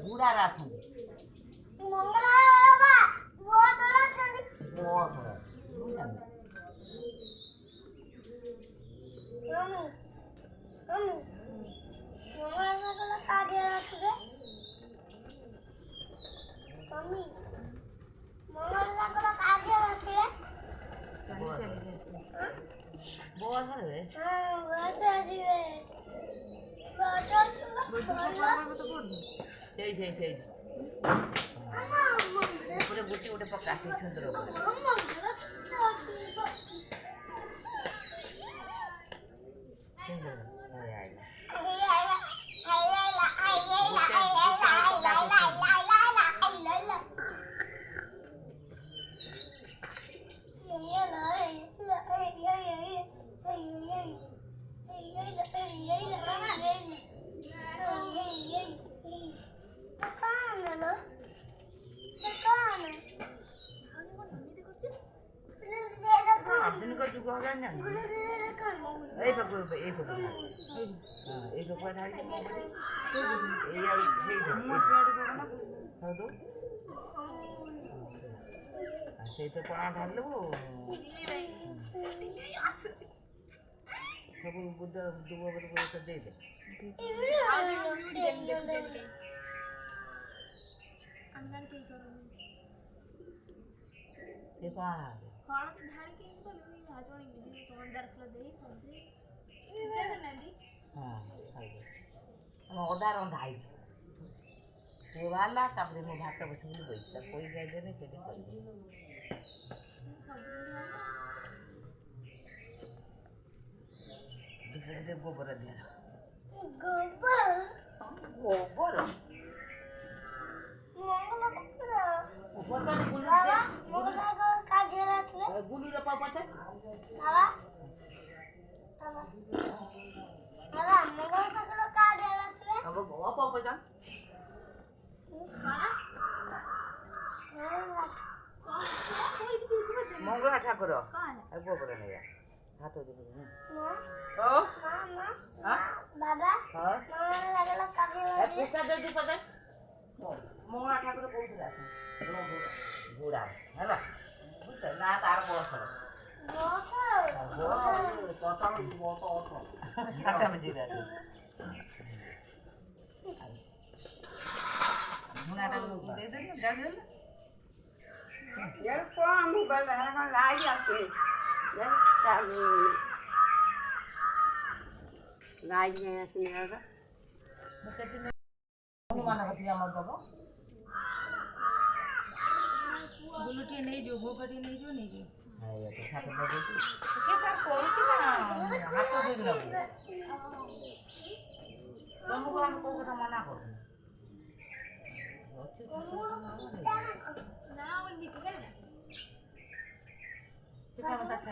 ଗୁଡ଼ାରେ ଅଛନ୍ତି ଉପରେ ଗୋଟି ଗୋଟେ ପକା ସେଇ ଛନ୍ଦର আধুনিক যুগ হলেন না এই পাকু এই পাকু এই পাকু ঢালি এই আর এই হতো সেই তো পড়া ঢালু ସବୁ ବୁଧ ଦୁବ ଉପରେ ଦେଇଦେ ଅଧା ରନ୍ଧା ହେଇଛି ସେ ବାହାରିଲା ତାପରେ ମୁଁ ଭାତ ବସିକି ବଇଛି ତାକୁ କହି ଯାଇଦେଲେ ସେଠି କରିବି ଦୁପରେ ଗୋବର ଦିଆର ଗୋବର গুলুর পাপা মঙ্গলা ঠাকুর গোবর নেই হাত মঙ্গলা ঠাকুর কৌছিল ঘোড়া হ্যাঁ না তার বয়স মোবাইল লাইট আছে লাইট নিয়ে আসি হনুমান আমার দেবো গুলোটিয়ে নেই যাও ভোগাটিয়ে নেই যাও নেই সে তার করছি না হাত দিয়ে দেবো তোমাকে আমি কোন কথা মানা করবো না ওর নিতে গেল না সেটা আমার কাছে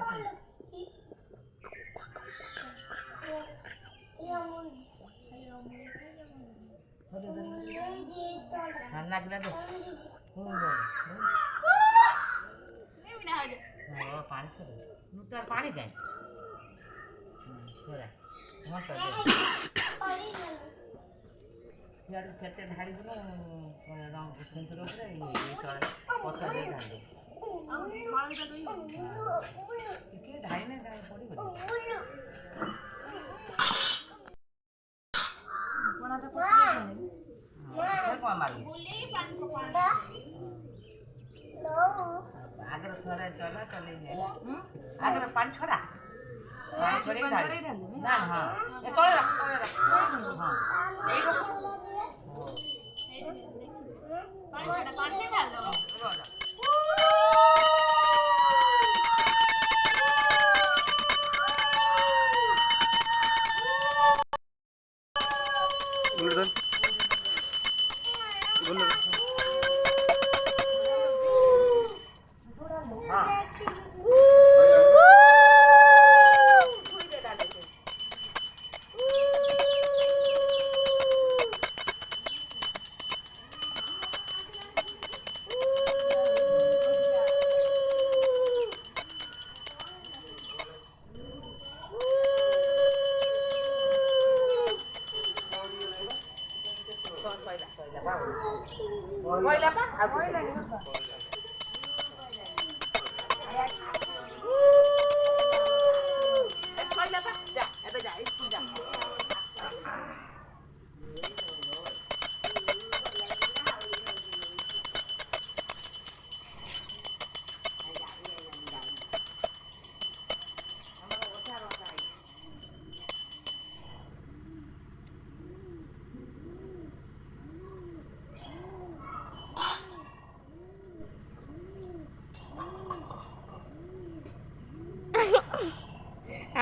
ঠান্ডা করে দে पानी से नूतर पानी जाए छोरा वहाँ कर दे यार छत्ते ढाली दो रंग सेंटर ऊपर ये तोड़ पत्ता दे डाल दो मार दे तो ये ढाई ने ढाई पड़ी गई कोना तो फिर कौन मारी बोले पानी पकड़ा आगे थोड़ा चला चले आगे पानी छोड़ा पानी छोड़ी ना हाँ ये तोड़े रख हाँ सही रख पानी छोड़ा डाल दो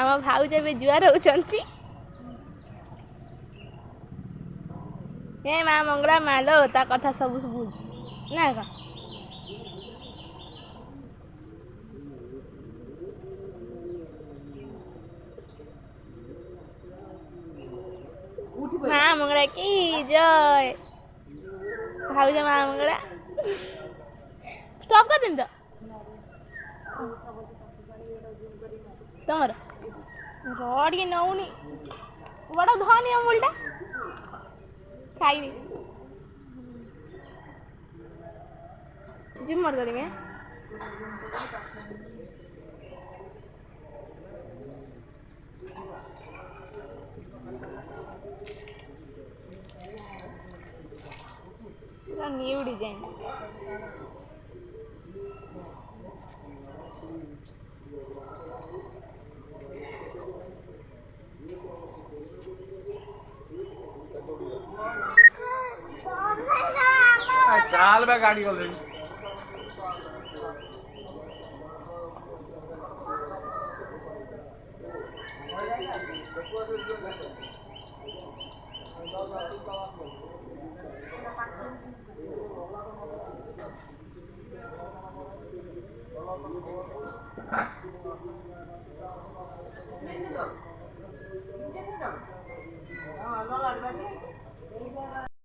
ଆମ ଭାଉଜ ଏବେ ଜୁଆର ହଉଛନ୍ତି। ଏ ମା ମଙ୍ଗଳା ମାଲୋ ତା କଥା ସବୁ ଶୁଭୁଛି ନା କଣ? ମା ମଙ୍ଗଳା କି ଜୟ। ଭାଉଜ ମା ମଙ୍ଗଳା ଷ୍ଟପ୍ କରିଦେବି ତ ତମର ର ଟିକେ ନଉନି ବଡ଼ ଧନି ଅମୁଲଟା ଖାଇନି ଝୁମର କରିବି। न्यू डिजाइन चाल बे गाड़ी ऑलरेडी